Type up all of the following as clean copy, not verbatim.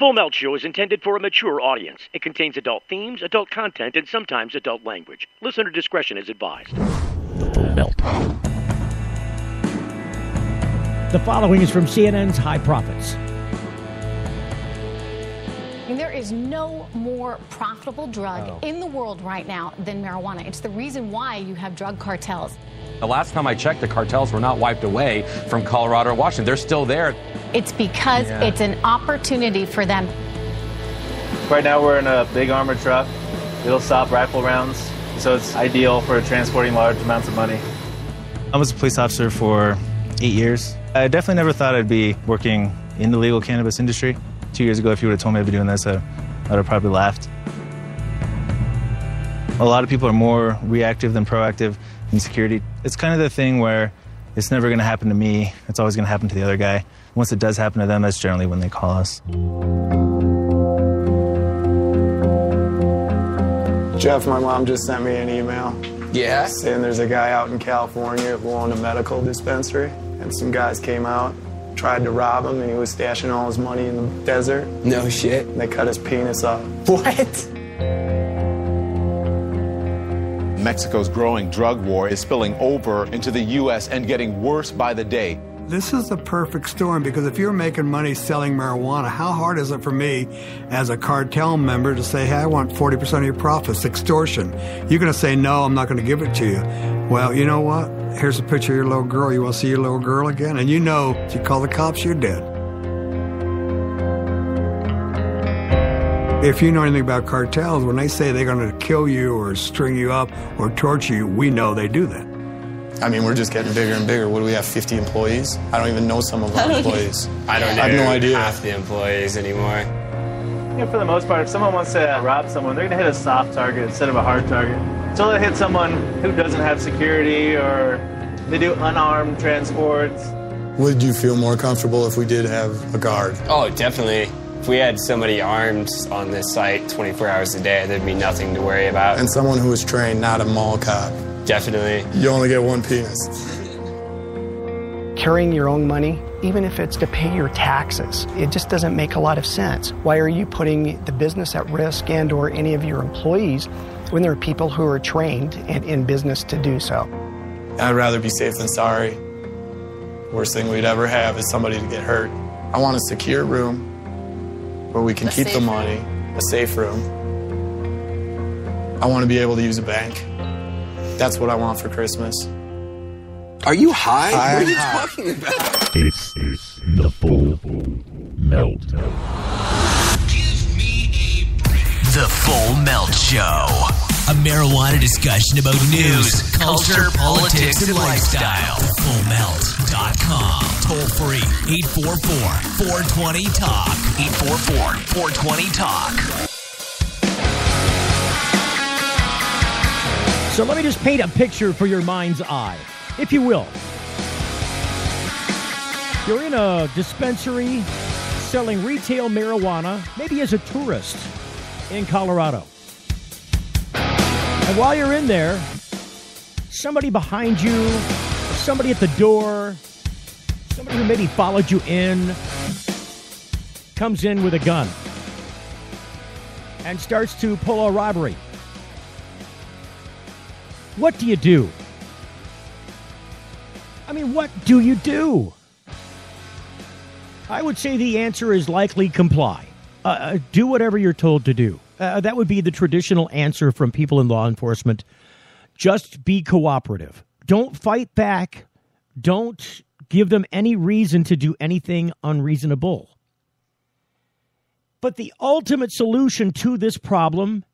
Full Melt Show is intended for a mature audience. It contains adult themes, adult content, and sometimes adult language. Listener discretion is advised. The Full Melt. The following is from CNN's High Profits. There is no more profitable drug in the world right now than marijuana. It's the reason why you have drug cartels. The last time I checked, the cartels were not wiped away from Colorado or Washington. They're still there. It's because it's an opportunity for them. Right now we're in a big armored truck. It'll stop rifle rounds, so it's ideal for transporting large amounts of money. I was a police officer for 8 years. I definitely never thought I'd be working in the legal cannabis industry. 2 years ago, if you would have told me I'd be doing this, I would have probably laughed. A lot of people are more reactive than proactive in security. It's kind of the thing where it's never going to happen to me. It's always going to happen to the other guy. Once it does happen to them, that's generally when they call us. Jeff, my mom just sent me an email. Yeah? Saying there's a guy out in California who owned a medical dispensary, and some guys came out, tried to rob him, and he was stashing all his money in the desert. No shit. And they cut his penis off. What? Mexico's growing drug war is spilling over into the U.S. and getting worse by the day. This is the perfect storm, because if you're making money selling marijuana, how hard is it for me as a cartel member to say, hey, I want 40% of your profits, extortion? You're going to say, no, I'm not going to give it to you. Well, you know what? Here's a picture of your little girl. You want to see your little girl again? And you know, if you call the cops, you're dead. If you know anything about cartels, when they say they're going to kill you or string you up or torture you, we know they do that. I mean, we're just getting bigger and bigger. What do we have, 50 employees? I don't even know some of our employees. I have no idea. Half the employees anymore. Yeah, for the most part, if someone wants to rob someone, they're going to hit a soft target instead of a hard target. So they hit someone who doesn't have security, or they do unarmed transports. Would you feel more comfortable if we did have a guard? Oh, definitely. If we had somebody armed on this site 24 hours a day, there'd be nothing to worry about. And someone who was trained, not a mall cop. Definitely. You only get one penis. Carrying your own money, even if it's to pay your taxes, it just doesn't make a lot of sense. Why are you putting the business at risk and or any of your employees when there are people who are trained and in business to do so? I'd rather be safe than sorry. Worst thing we'd ever have is somebody to get hurt. I want a secure room where we can keep the money, a safe room. I want to be able to use a bank. That's what I want for Christmas. Are you high? What are you talking about? This is the Full Melt. Give me a break. The Full Melt Show. A marijuana discussion about news, culture, politics, and lifestyle. FullMelt.com. Toll free. 844-420-TALK. 844-420-TALK. So let me just paint a picture for your mind's eye, if you will. You're in a dispensary selling retail marijuana, maybe as a tourist in Colorado. And while you're in there, somebody behind you, somebody at the door, somebody who maybe followed you in, comes in with a gun and starts to pull a robbery. What do you do? I mean, what do you do? I would say the answer is likely comply. Do whatever you're told to do. That would be the traditional answer from people in law enforcement. Just be cooperative. Don't fight back. Don't give them any reason to do anything unreasonable. But the ultimate solution to this problem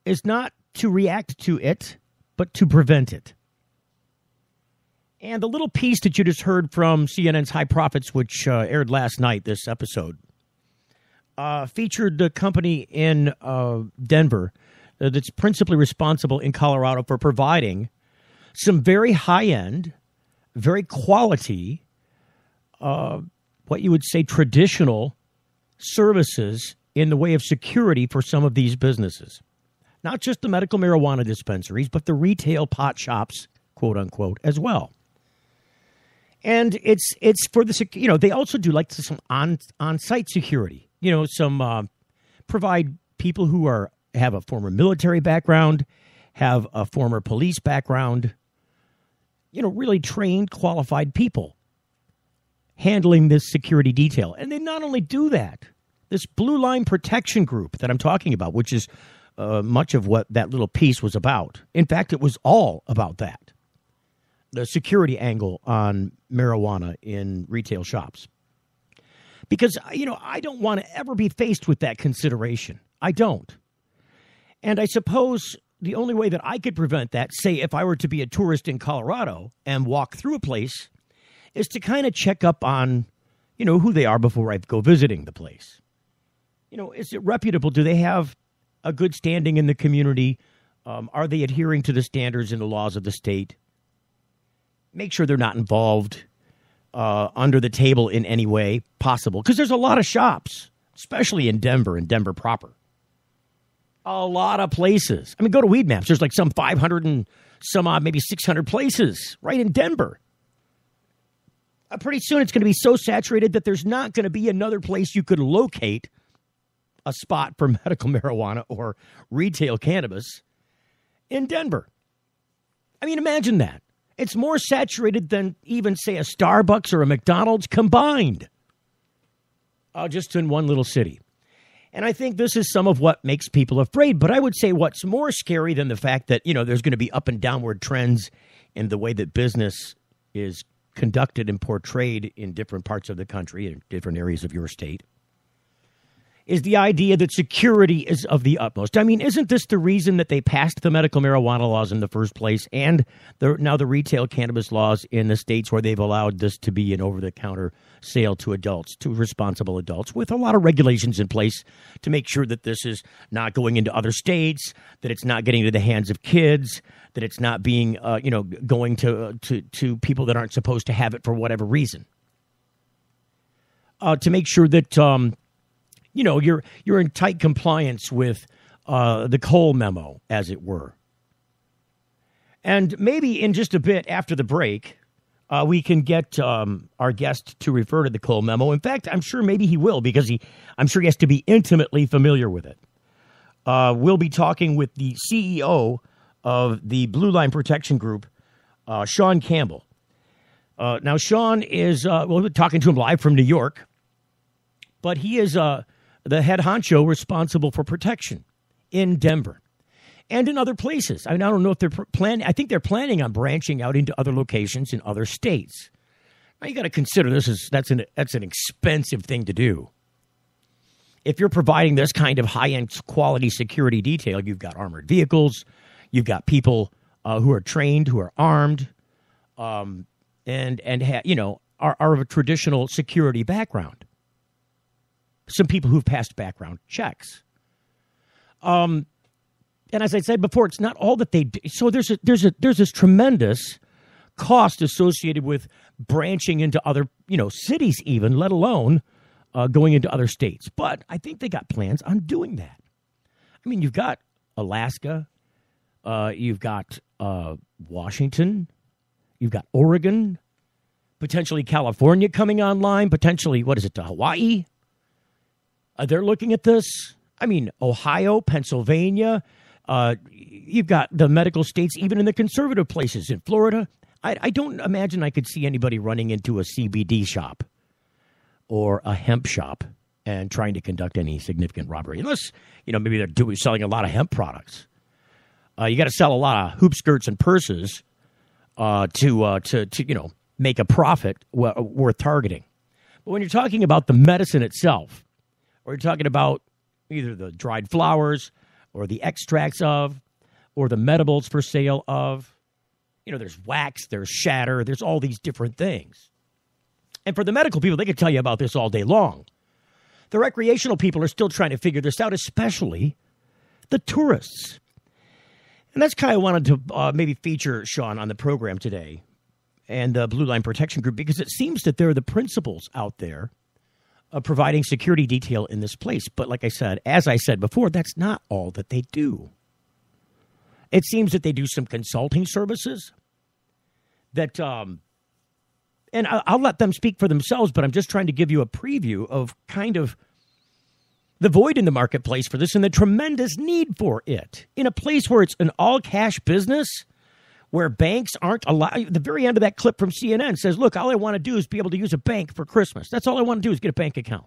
is not to react to it, but to prevent it. And the little piece that you just heard from CNN's High Profits, which aired last night, this episode, featured the company in Denver that's principally responsible in Colorado for providing some very high-end, very quality, what you would say traditional services in the way of security for some of these businesses. Not just the medical marijuana dispensaries, but the retail pot shops, quote unquote, as well. And it's for the, they also do like some on-site security. provide people who have a former military background, have a former police background, really trained, qualified people handling this security detail. And they not only do that, this Blue Line Protection Group that I'm talking about, which is much of what that little piece was about. In fact, it was all about that. The security angle on marijuana in retail shops. Because, I don't want to ever be faced with that consideration. I don't. And I suppose the only way that I could prevent that, say if I were to be a tourist in Colorado and walk through a place, is to kind of check up on, who they are before I go visiting the place. Is it reputable? Do they have a good standing in the community? Are they adhering to the standards and the laws of the state? Make sure they're not involved under the table in any way possible. Because there's a lot of shops, especially in Denver and Denver proper. A lot of places. I mean, go to Weed Maps. There's like some 500 and some odd, maybe 600 places right in Denver. Pretty soon it's going to be so saturated that there's not going to be another place you could locate a spot for medical marijuana or retail cannabis in Denver. I mean, imagine that. It's more saturated than even, say, a Starbucks or a McDonald's combined. Just in one little city. And I think this is some of what makes people afraid. But I would say what's more scary than the fact that, there's going to be up and downward trends in the way that business is conducted and portrayed in different parts of the country, in different areas of your state, is the idea that security is of the utmost. I mean, isn't this the reason that they passed the medical marijuana laws in the first place and now the retail cannabis laws in the states where they've allowed this to be an over-the-counter sale to adults, to responsible adults, with a lot of regulations in place to make sure that this is not going into other states, that it's not getting into the hands of kids, that it's not being, going to people that aren't supposed to have it for whatever reason. To make sure that you're in tight compliance with the Cole memo, as it were. And maybe in just a bit after the break, we can get our guest to refer to the Cole memo. In fact, I'm sure maybe he will, because I'm sure he has to be intimately familiar with it. We'll be talking with the CEO of the Blue Line Protection Group, Sean Campbell. Now, Sean is, we'll be talking to him live from New York, but he is the head honcho responsible for protection in Denver and in other places. I mean, I don't know if they're planning. I think they're planning on branching out into other locations in other states. Now, you got to consider that's an expensive thing to do. If you're providing this kind of high-end quality security detail, you've got armored vehicles, you've got people who are trained, who are armed, are of a traditional security background. Some people who've passed background checks. And as I said before, it's not all that they do. So there's this tremendous cost associated with branching into other, cities even, let alone going into other states. But I think they got plans on doing that. I mean, you've got Alaska, you've got Washington, you've got Oregon, potentially California coming online, potentially, Hawaii? They're looking at this. I mean, Ohio, Pennsylvania, you've got the medical states, even in the conservative places in Florida. I don't imagine I could see anybody running into a CBD shop or a hemp shop and trying to conduct any significant robbery. Unless, maybe they're selling a lot of hemp products. You got to sell a lot of hoop skirts and purses to make a profit worth targeting. But when you're talking about the medicine itself, or you're talking about either the dried flowers or the extracts of or the medibles for sale of, there's wax, there's shatter, there's all these different things. And for the medical people, they can tell you about this all day long. The recreational people are still trying to figure this out, especially the tourists. And that's kind of wanted to maybe feature Sean on the program today and the Blue Line Protection Group, because it seems that they're the principals out there of providing security detail in this place. But like I said, as I said before, that's not all that they do. It seems that they do some consulting services that, and I'll let them speak for themselves, but I'm just trying to give you a preview of kind of the void in the marketplace for this and the tremendous need for it. In a place where it's an all-cash business, where banks aren't allowed. The very end of that clip from CNN says, look, all I want to do is be able to use a bank for Christmas. That's all I want to do is get a bank account.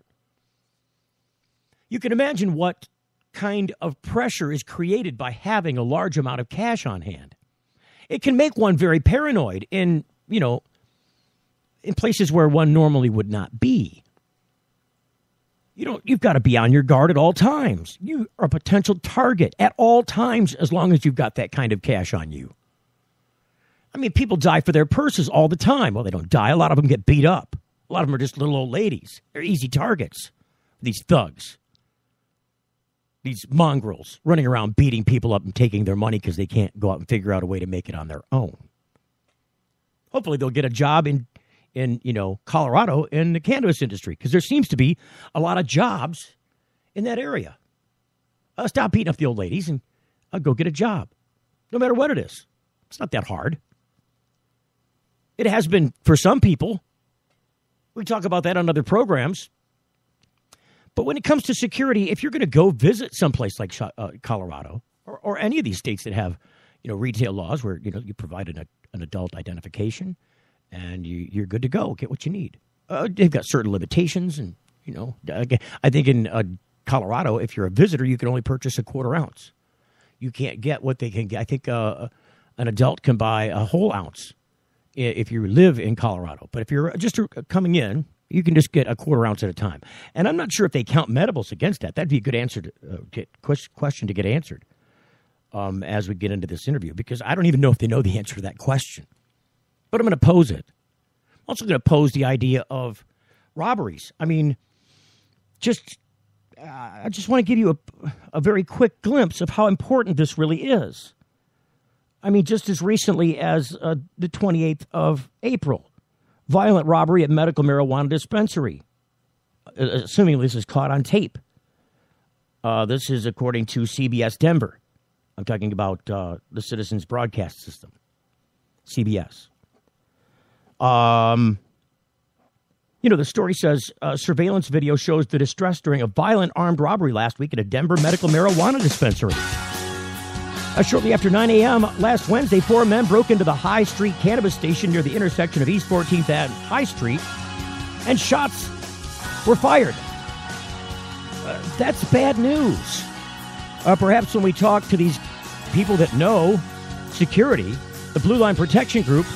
You can imagine what kind of pressure is created by having a large amount of cash on hand. It can make one very paranoid in places where one normally would not be. You've got to be on your guard at all times. You are a potential target at all times as long as you've got that kind of cash on you. I mean, people die for their purses all the time. Well, they don't die. A lot of them get beat up. A lot of them are just little old ladies. They're easy targets. These thugs. These mongrels running around beating people up and taking their money because they can't go out and figure out a way to make it on their own. Hopefully they'll get a job in Colorado in the cannabis industry, because there seems to be a lot of jobs in that area. Stop beating up the old ladies and go get a job, no matter what it is. It's not that hard. It has been for some people. We talk about that on other programs. But when it comes to security, if you're going to go visit someplace like Colorado or any of these states that have, retail laws where, you provide an adult identification and you're good to go, get what you need. They've got certain limitations. And, I think in Colorado, if you're a visitor, you can only purchase a quarter ounce. You can't get what they can get. I think an adult can buy a whole ounce if you live in Colorado. But if you're just coming in, you can just get a quarter ounce at a time. And I'm not sure if they count medibles against that. That'd be a good answer question to get answered as we get into this interview, because I don't even know if they know the answer to that question. But I'm going to pose it. I'm also going to pose the idea of robberies. I mean, I just want to give you a very quick glimpse of how important this really is. I mean, just as recently as the 28th of April, violent robbery at medical marijuana dispensary, assuming this is caught on tape. This is according to CBS Denver. I'm talking about the Citizens Broadcast System, CBS. The story says surveillance video shows the distress during a violent armed robbery last week at a Denver medical marijuana dispensary. Shortly after 9 a.m. last Wednesday, 4 men broke into the High Street cannabis station near the intersection of East 14th and High Street, and shots were fired. That's bad news. Perhaps when we talk to these people that know security, the Blue Line Protection Group,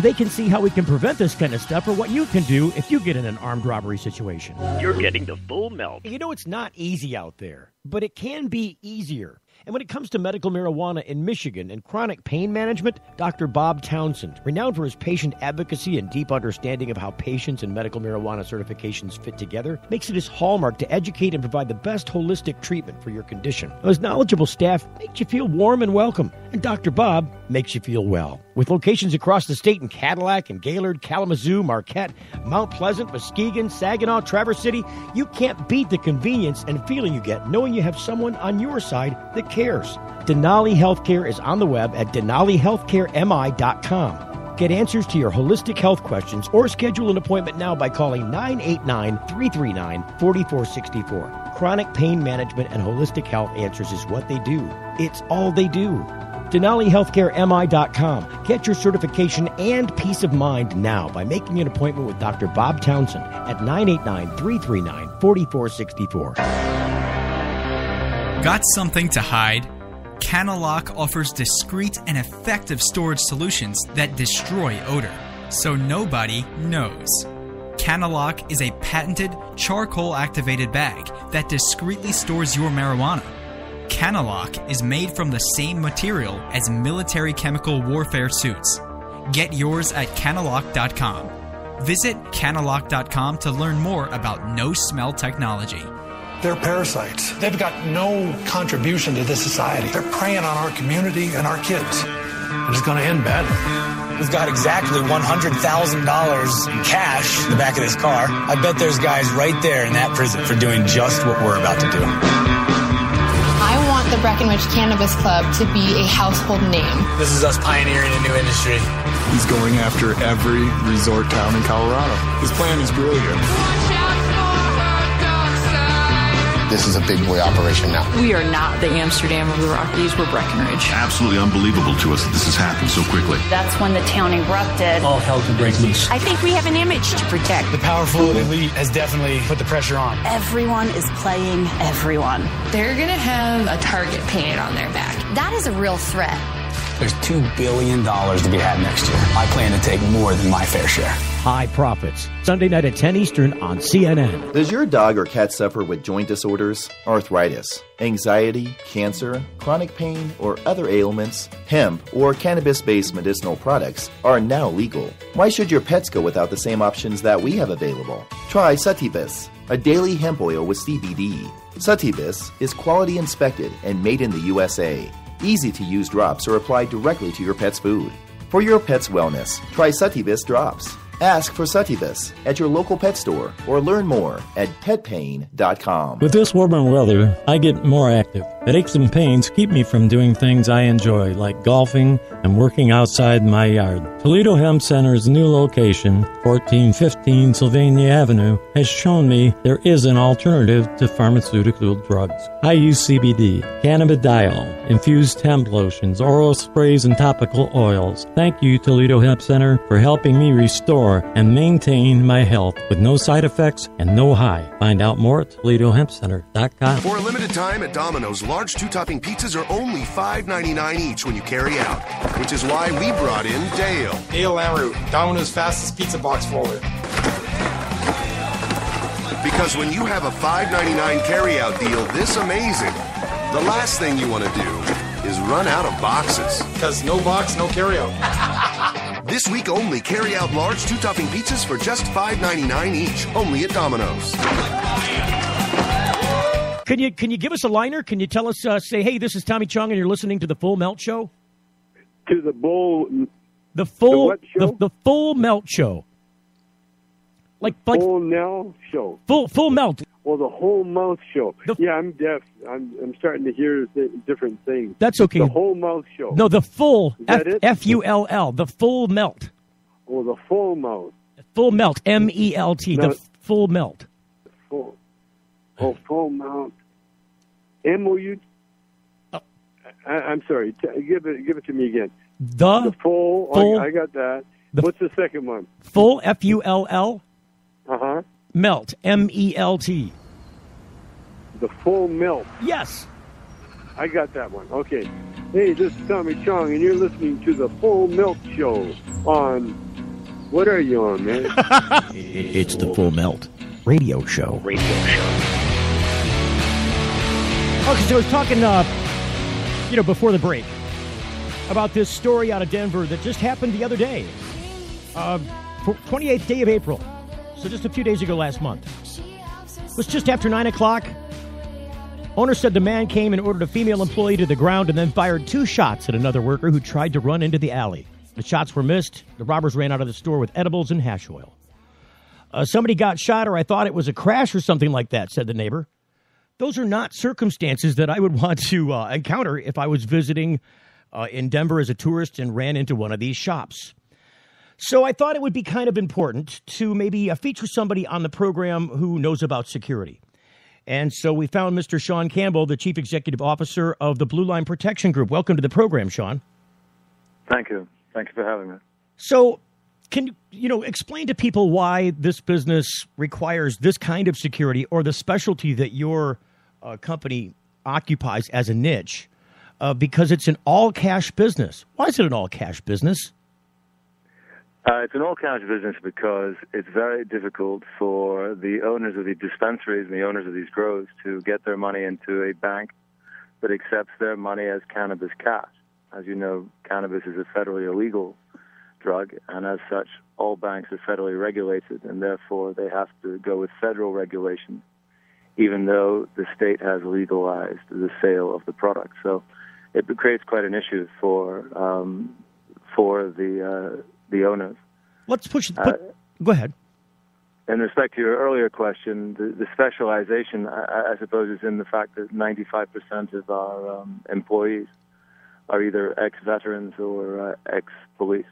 they can see how we can prevent this kind of stuff, or what you can do if you get in an armed robbery situation. You're getting the full melt. It's not easy out there, but it can be easier. And when it comes to medical marijuana in Michigan and chronic pain management, Dr. Bob Townsend, renowned for his patient advocacy and deep understanding of how patients and medical marijuana certifications fit together, makes it his hallmark to educate and provide the best holistic treatment for your condition. His knowledgeable staff makes you feel warm and welcome, and Dr. Bob makes you feel well. With locations across the state in Cadillac and Gaylord, Kalamazoo, Marquette, Mount Pleasant, Muskegon, Saginaw, Traverse City, you can't beat the convenience and feeling you get knowing you have someone on your side that cares. Denali Healthcare is on the web at denalihealthcaremi.com. Get answers to your holistic health questions or schedule an appointment now by calling 989-339-4464. Chronic pain management and holistic health answers is what they do. It's all they do. DenaliHealthcareMI.com. Get your certification and peace of mind now by making an appointment with Dr. Bob Townsend at 989-339-4464. Got something to hide? Canalock offers discreet and effective storage solutions that destroy odor, so nobody knows. Canalock is a patented charcoal-activated bag that discreetly stores your marijuana. Canalock is made from the same material as military chemical warfare suits. Get yours at Canalock.com. Visit Canalock.com to learn more about no-smell technology. They're parasites. They've got no contribution to this society. They're preying on our community and our kids. It's going to end badly. We've got exactly $100,000 in cash in the back of this car. I bet there's guys right there in that prison for doing just what we're about to do. I want the Breckenridge Cannabis Club to be a household name. This is us pioneering a new industry. He's going after every resort town in Colorado. His plan is brilliant. Watch out for her dark side. this is a big boy operation now. We are not the Amsterdam of the Rockies. We're Breckenridge. Absolutely unbelievable to us that this has happened so quickly. That's when the town erupted. All hell can break loose. I think we have an image to protect. The powerful elite has definitely put the pressure on. Everyone is playing everyone. They're going to have a target painted on their back. That is a real threat. There's $2 billion to be had next year. I plan to take more than my fair share. High Profits, Sunday night at 10 Eastern on CNN. Does your dog or cat suffer with joint disorders, arthritis, anxiety, cancer, chronic pain, or other ailments? Hemp or cannabis-based medicinal products are now legal. Why should your pets go without the same options that we have available? Try Sativus, a daily hemp oil with CBD. Sativus is quality inspected and made in the USA. Easy-to-use drops are applied directly to your pet's food. For your pet's wellness, try Sativus drops. Ask for Sativus at your local pet store or learn more at petpain.com. With this warmer weather, I get more active. Headaches and pains keep me from doing things I enjoy, like golfing and working outside my yard. Toledo Hemp Center's new location, 1415 Sylvania Avenue, has shown me there is an alternative to pharmaceutical drugs. I use CBD, cannabidiol, infused hemp lotions, oral sprays, and topical oils. Thank you, Toledo Hemp Center, for helping me restore and maintain my health with no side effects and no high. Find out more at ToledoHempCenter.com. For a limited time at Domino's, large two-topping pizzas are only $5.99 each when you carry out, which is why we brought in Dale. Dale Lamroot, Domino's fastest pizza box forward. Because when you have a $5.99 carry-out deal this amazing, the last thing you want to do is run out of boxes. Because no box, no carry-out. This week only, carry out large two-topping pizzas for just $5.99 each, only at Domino's. Can you give us a liner? Can you tell us, say, hey, this is Tommy Chong and you're listening to the Full Melt Show? To the the Full Melt Show. Like Full Melt Show. Full Melt. Well, the whole mouth show. Yeah, I'm deaf. I'm starting to hear different things. That's okay. The whole mouth show. No, the full. F-U-L-L. The full melt. Oh, the full mouth. Full melt. M-E-L-T. No, the full melt. Full. Oh, full mouth. M-O-U. I'm sorry. Give it to me again. The full. I got that. What's the second one? Full. F-U-L-L. Uh-huh. Melt. M-E-L-T. The full melt. Yes. I got that one. Okay. Hey, this is Tommy Chong, and you're listening to the Full Melt Show on... What are you on, man? It's the Full Melt radio show. Okay, so I was talking, before the break about this story out of Denver that just happened the other day. 28th day of April. So just a few days ago last month. It was just after 9 o'clock. Owner said the man came and ordered a female employee to the ground and then fired 2 shots at another worker who tried to run into the alley. The shots were missed. The robbers ran out of the store with edibles and hash oil. Somebody got shot, or I thought it was a crash or something like that, said the neighbor. Those are not circumstances that I would want to encounter if I was visiting in Denver as a tourist and ran into one of these shops. So I thought it would be kind of important to maybe feature somebody on the program who knows about security. And so we found Mr. Sean Campbell, the Chief Executive Officer of the Blue Line Protection Group. Welcome to the program, Sean. Thank you. Thank you for having me. So can you explain to people why this business requires this kind of security, or the specialty that your company occupies as a niche, because it's an all-cash business. Why is it an all-cash business? It's an all-cash business because it's very difficult for the owners of the dispensaries and the owners of these grows to get their money into a bank that accepts their money as cannabis cash. As you know, cannabis is a federally illegal drug, and as such, all banks are federally regulated, and therefore they have to go with federal regulations, even though the state has legalized the sale of the product. So it creates quite an issue for the owners. Let's push. Go ahead. In respect to your earlier question, the specialization, I suppose, is in the fact that 95% of our employees are either ex-veterans or ex-police.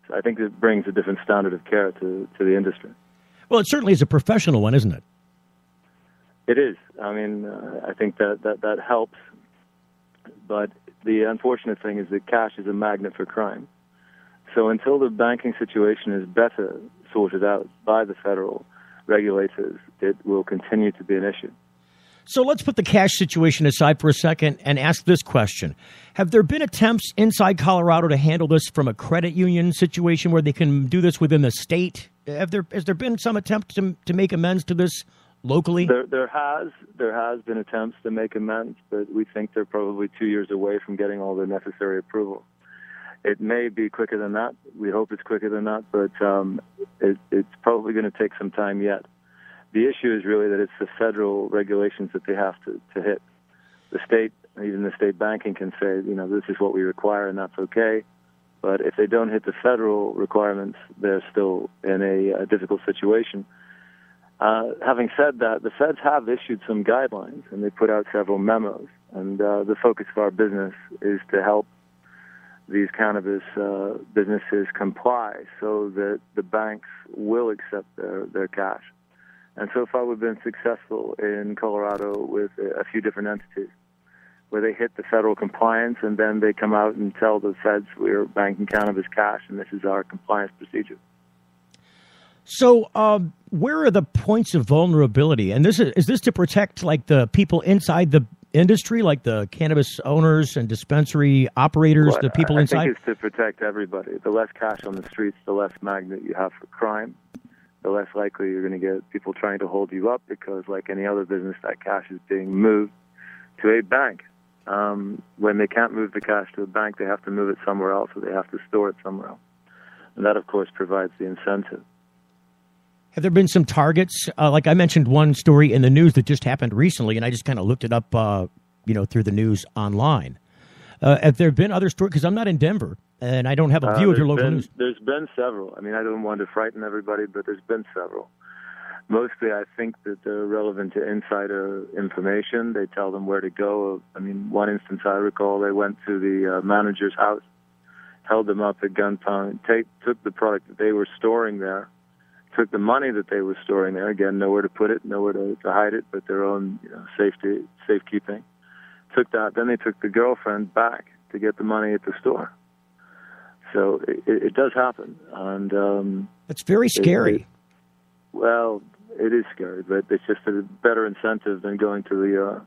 So I think it brings a different standard of care to the industry. Well, it certainly is a professional one, isn't it? It is. I mean, I think that helps. But the unfortunate thing is that cash is a magnet for crime. So until the banking situation is better sorted out by the federal regulators, it will continue to be an issue. So let's put the cash situation aside for a second and ask this question. Have there been attempts inside Colorado to handle this from a credit union situation where they can do this within the state? Has there been some attempt to make amends to this locally? There has been attempts to make amends, but we think they're probably 2 years away from getting all the necessary approval. It may be quicker than that. We hope it's quicker than that, but it's probably going to take some time yet. The issue is really that it's the federal regulations that they have to hit. The state, even the state banking can say, this is what we require and that's okay. But if they don't hit the federal requirements, they're still in a difficult situation. Having said that, the feds have issued some guidelines and they put out several memos. And the focus of our business is to help these cannabis businesses comply so that the banks will accept their cash. And so far, we've been successful in Colorado with a few different entities where they hit the federal compliance and then they come out and tell the feds we're banking cannabis cash and this is our compliance procedure. So where are the points of vulnerability? And is this to protect like the people inside the industry, like the cannabis owners and dispensary operators, the people inside? I think it's to protect everybody. The less cash on the streets, the less magnet you have for crime. The less likely you're going to get people trying to hold you up because, like any other business, that cash is being moved to a bank. When they can't move the cash to a bank, they have to move it somewhere else or they have to store it somewhere else. And that, of course, provides the incentive. Have there been some targets? Like I mentioned one story in the news that just happened recently, and I just kind of looked it up, through the news online. Have there been other stories? Because I'm not in Denver, and I don't have a view of your local news. There's been several. I mean, I don't want to frighten everybody, but there's been several. Mostly, I think that they're relevant to insider information. They tell them where to go. I mean, one instance I recall, they went to the manager's house, held them up at gunpoint, took the product that they were storing there, took the money that they were storing there, again, nowhere to put it, nowhere to hide it, but their own safekeeping. Took that, then they took the girlfriend back to get the money at the store. So it does happen, and it's very scary. It is scary, but it's just a better incentive than going to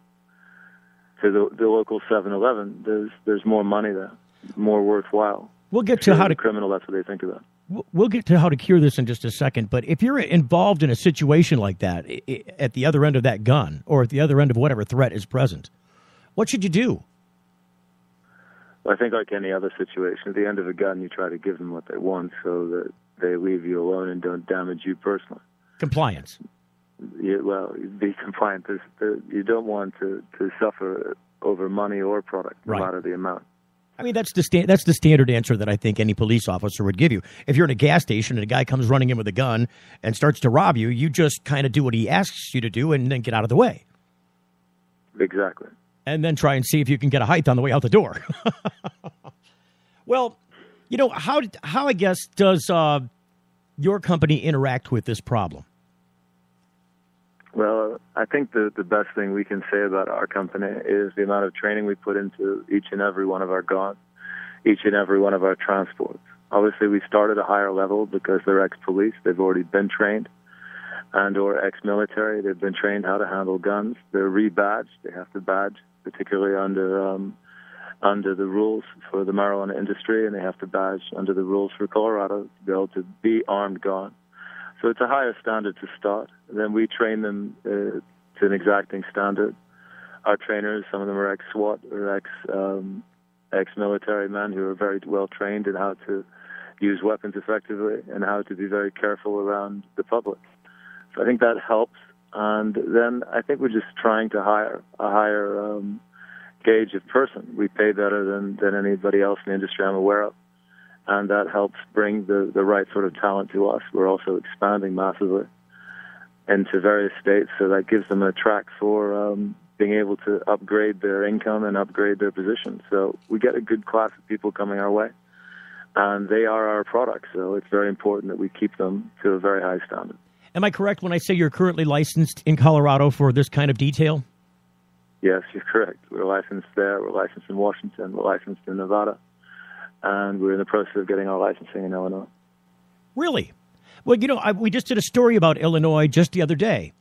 the local 7-Eleven. There's more money there, more worthwhile. We'll get to how to criminal. That's what they think about. We'll get to how to cure this in just a second, but if you're involved in a situation like that, at the other end of that gun, or at the other end of whatever threat is present, what should you do? Well, I think like any other situation, at the end of a gun, you try to give them what they want so that they leave you alone and don't damage you personally. Compliance. Be compliant. You don't want to suffer over money or product, no matter the amount. I mean, that's the standard answer that I think any police officer would give you. If you're in a gas station and a guy comes running in with a gun and starts to rob you, you just kind of do what he asks you to do and then get out of the way. Exactly. And then try and see if you can get a height on the way out the door. Well, how I guess does your company interact with this problem? Well, I think the best thing we can say about our company is the amount of training we put into each and every one of our guns, each and every one of our transports. Obviously, we start at a higher level because they're ex-police. They've already been trained, and or ex-military. They've been trained how to handle guns. They're rebadged. They have to badge, particularly under the rules for the marijuana industry, and they have to badge under the rules for Colorado to be able to be armed gun. So it's a higher standard to start. Then we train them to an exacting standard. Our trainers, some of them are ex-SWAT or ex-military men who are very well trained in how to use weapons effectively and how to be very careful around the public. So I think that helps. And then I think we're just trying to hire a higher gauge of person. We pay better than anybody else in the industry I'm aware of. And that helps bring the right sort of talent to us. We're also expanding massively into various states, so that gives them a track for being able to upgrade their income and upgrade their position. So we get a good class of people coming our way, and they are our product, so it's very important that we keep them to a very high standard. Am I correct when I say you're currently licensed in Colorado for this kind of detail? Yes, you're correct. We're licensed there. We're licensed in Washington. We're licensed in Nevada. And we're in the process of getting our licensing in Illinois. Really? Well, we just did a story about Illinois just the other day.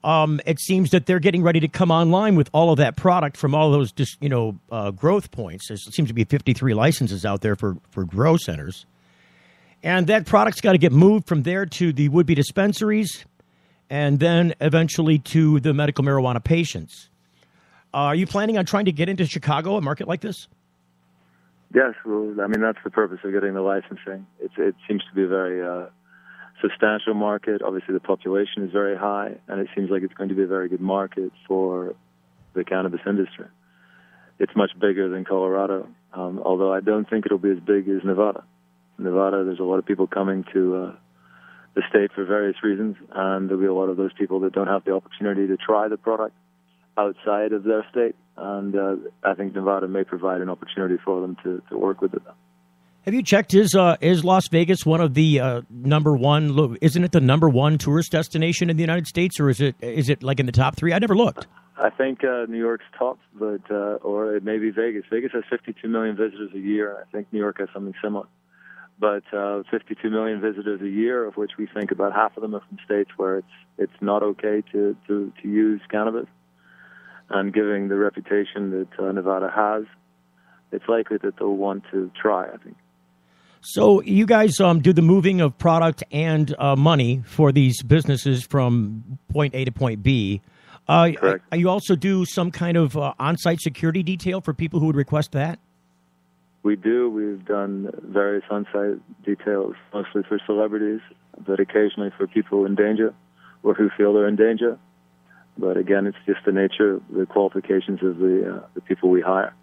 It seems that they're getting ready to come online with all of that product from all of those, growth points. There seems to be 53 licenses out there for grow centers. And that product's got to get moved from there to the would-be dispensaries and then eventually to the medical marijuana patients. Are you planning on trying to get into Chicago, a market like this? Yes. Well, that's the purpose of getting the licensing. It seems to be a very substantial market. Obviously, the population is very high, and it seems like it's going to be a very good market for the cannabis industry. It's much bigger than Colorado, although I don't think it'll be as big as Nevada. Nevada, there's a lot of people coming to the state for various reasons, and there'll be a lot of those people that don't have the opportunity to try the product outside of their state, and I think Nevada may provide an opportunity for them to work with it. Have you checked, is Las Vegas one of the number one, isn't it the number one tourist destination in the United States, or is it like in the top three? I never looked. I think New York's top, but or it may be Vegas. Vegas has 52 million visitors a year. I think New York has something similar. But 52 million visitors a year, of which we think about half of them are from states where it's not okay to use cannabis. And given the reputation that Nevada has, it's likely that they'll want to try, I think. So you guys do the moving of product and money for these businesses from point A to point B. Correct. You also do some kind of on-site security detail for people who would request that? We do. We've done various on-site details, mostly for celebrities, but occasionally for people in danger or who feel they're in danger. But again, it's just the nature, the qualifications of the people we hire.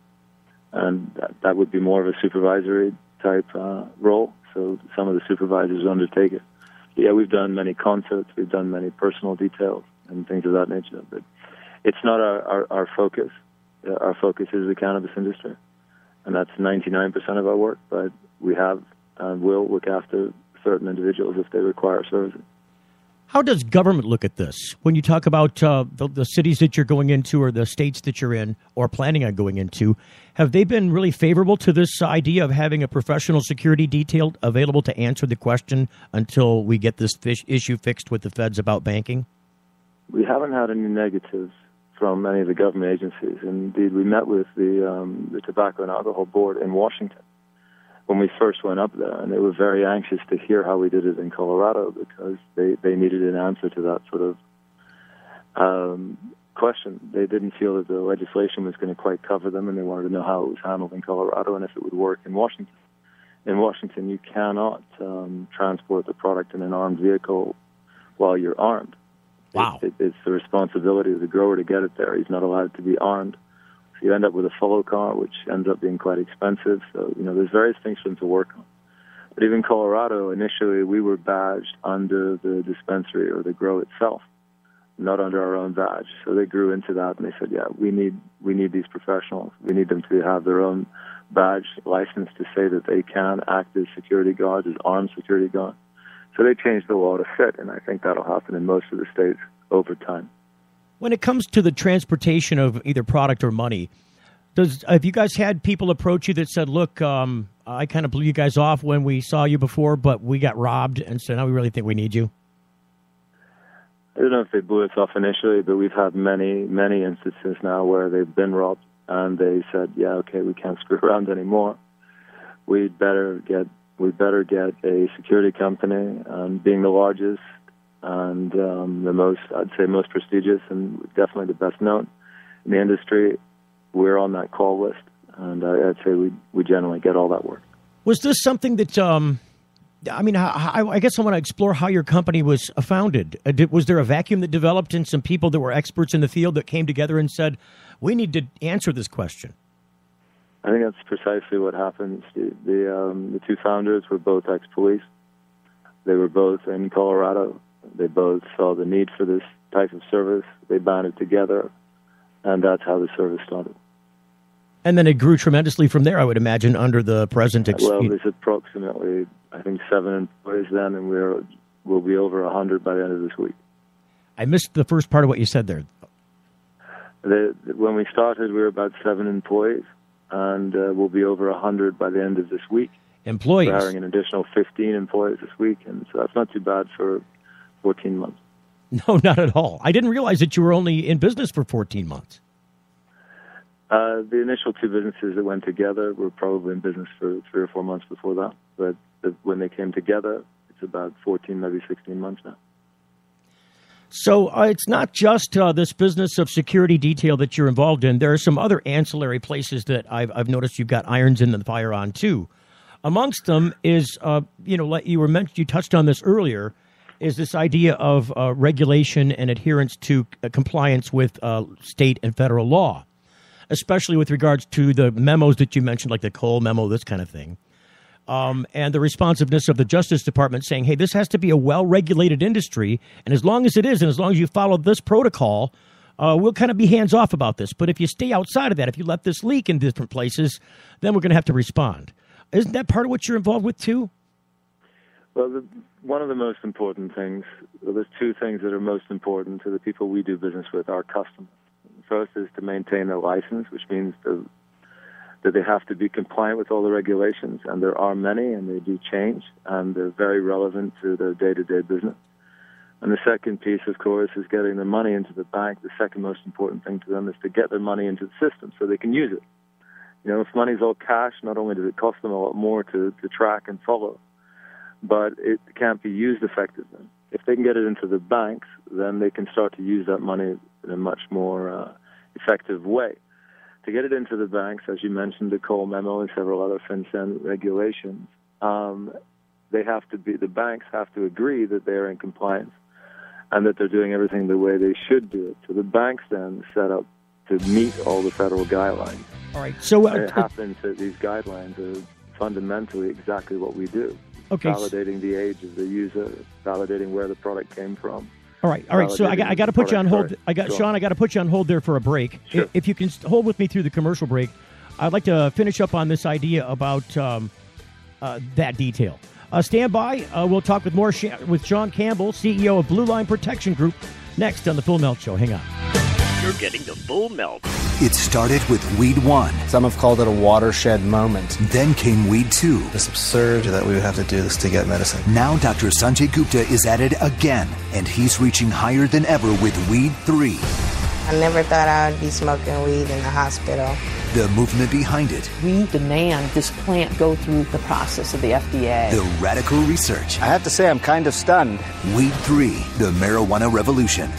And that would be more of a supervisory type role. So some of the supervisors undertake it. But yeah, we've done many concerts. We've done many personal details and things of that nature. But it's not our focus. Our focus is the cannabis industry. And that's 99% of our work. But we have and will look after certain individuals if they require services. How does government look at this? When you talk about the cities that you're going into or the states that you're in or planning on going into, have they been really favorable to this idea of having a professional security detail available to answer the question until we get this issue fixed with the feds about banking? We haven't had any negatives from any of the government agencies. Indeed, we met with the Tobacco and Alcohol Board in Washington when we first went up there, and they were very anxious to hear how we did it in Colorado because they needed an answer to that sort of question. They didn't feel that the legislation was going to quite cover them, and they wanted to know how it was handled in Colorado and if it would work in Washington. In Washington, you cannot transport the product in an armed vehicle while you're armed. Wow. It's the responsibility of the grower to get it there. He's not allowed to be armed. So you end up with a follow car, which ends up being quite expensive. So, there's various things for them to work on. But even Colorado, initially, we were badged under the dispensary or the grow itself, not under our own badge. So they grew into that, and they said, yeah, we need these professionals. We need them to have their own badge license to say that they can act as security guards, as armed security guards. So they changed the law to fit, and I think that'll happen in most of the states over time. When it comes to the transportation of either product or money, have you guys had people approach you that said, look, I kind of blew you guys off when we saw you before, but we got robbed, and so now we really think we need you? I don't know if they blew us off initially, but we've had many, many instances now where they've been robbed, and they said, yeah, okay, we can't screw around anymore. We'd better get a security company, being the largest and the most, I'd say, most prestigious and definitely the best known in the industry. We're on that call list, and I'd say we generally get all that work. Was this something that, I guess I want to explore how your company was founded. Was there a vacuum that developed and some people that were experts in the field that came together and said, we need to answer this question? I think that's precisely what happened. The two founders were both ex-police. They were both in Colorado. They both saw the need for this type of service. They banded together, and that's how the service started. And then it grew tremendously from there, I would imagine, under the present... Well, there's approximately, I think, 7 employees then, and we're we'll be over 100 by the end of this week. I missed the first part of what you said there. When we started, we were about 7 employees, and we'll be over 100 by the end of this week. Employees? We're hiring an additional 15 employees this week, and so that's not too bad for 14 months. No, not at all. I didn't realize that you were only in business for 14 months. The initial 2 businesses that went together were probably in business for 3 or 4 months before that, but when they came together, it's about 14, maybe 16 months now. So it's not just this business of security detail that you're involved in. There are some other ancillary places that I've noticed you've got irons in the fire on too. Amongst them is, like you touched on this earlier, is this idea of regulation and adherence to compliance with state and federal law, especially with regards to the memos that you mentioned, like the Cole memo, this kind of thing. And the responsiveness of the Justice Department saying, hey, this has to be a well-regulated industry, and as long as it is, and as long as you follow this protocol, we'll kind of be hands-off about this. But if you stay outside of that, if you let this leak in different places, then we're going to have to respond. Isn't that part of what you're involved with, too? Well, one of the most important things, there's 2 things that are most important to the people we do business with, our customers. First is to maintain a license, which means that they have to be compliant with all the regulations, and there are many, and they do change, and they're very relevant to their day-to-day business. And the second piece, of course, is getting their money into the bank. The second most important thing to them is to get their money into the system so they can use it. If money's all cash, not only does it cost them a lot more to track and follow, but it can't be used effectively. If they can get it into the banks, then they can start to use that money in a much more effective way. To get it into the banks, as you mentioned, the Cole memo and several other FinCEN regulations, the banks have to agree that they're in compliance and that they're doing everything the way they should do it. So the banks then set up to meet all the federal guidelines. All right. So it happens that these guidelines are fundamentally exactly what we do. Okay. Validating the age of the user, validating where the product came from. All right. So I got to put you on hold. Sean, I got to put you on hold there for a break. Sure. If you can hold with me through the commercial break, I'd like to finish up on this idea about that detail. Stand by. We'll talk with more with Sean Campbell, CEO of Blue Line Protection Group, next on the Full Melt Show. Hang on. You're getting the full melt. It started with Weed 1. Some have called it a watershed moment. Then came Weed 2. It's absurd that we would have to do this to get medicine. Now Dr. Sanjay Gupta is at it again, and he's reaching higher than ever with Weed 3. I never thought I would be smoking weed in the hospital. The movement behind it. We demand this plant go through the process of the FDA. The radical research. I have to say I'm kind of stunned. Weed 3, the marijuana revolution.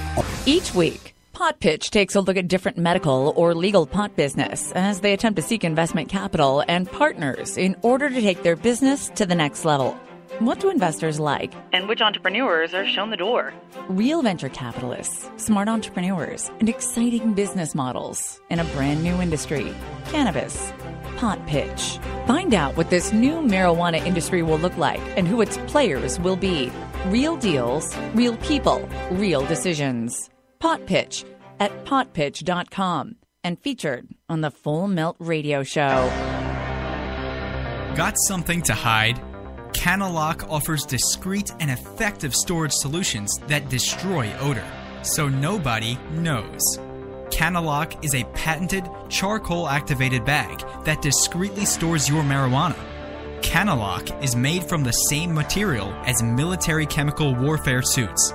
Each week, Pot Pitch takes a look at different medical or legal pot business as they attempt to seek investment capital and partners in order to take their business to the next level. What do investors like? And which entrepreneurs are shown the door? Real venture capitalists, smart entrepreneurs, and exciting business models in a brand new industry, cannabis. Pot Pitch. Find out what this new marijuana industry will look like and who its players will be. Real deals, real people, real decisions. Pot Pitch at potpitch.com and featured on the Full Melt Radio Show. Got something to hide? Canalock offers discreet and effective storage solutions that destroy odor, so nobody knows. Canalock is a patented charcoal-activated bag that discreetly stores your marijuana. Canalock is made from the same material as military chemical warfare suits.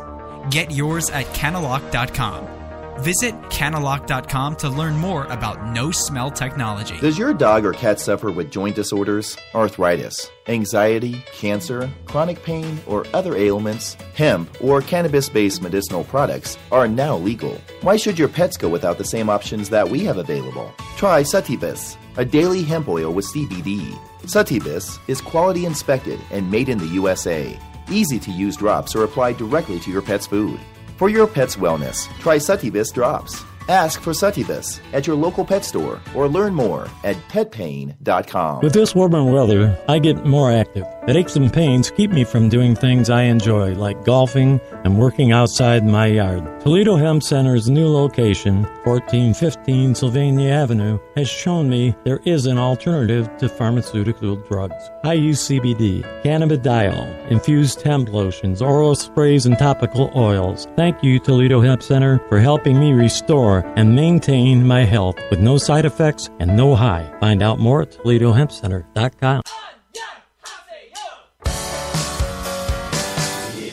Get yours at Canalock.com. Visit Canalock.com to learn more about no-smell technology. Does your dog or cat suffer with joint disorders, arthritis, anxiety, cancer, chronic pain, or other ailments? Hemp or cannabis-based medicinal products are now legal. Why should your pets go without the same options that we have available? Try Sativus, a daily hemp oil with CBD. Sativus is quality inspected and made in the USA. Easy-to-use drops are applied directly to your pet's food. For your pet's wellness, try Sativus drops. Ask for Sativus at your local pet store or learn more at petpain.com. With this warmer weather, I get more active. but aches and pains keep me from doing things I enjoy, like golfing and working outside my yard. Toledo Hemp Center's new location, 1415 Sylvania Avenue, has shown me there is an alternative to pharmaceutical drugs. I use CBD, cannabidiol, infused hemp lotions, oral sprays, and topical oils. Thank you, Toledo Hemp Center, for helping me restore and maintain my health with no side effects and no high. Find out more at ToledoHempCenter.com.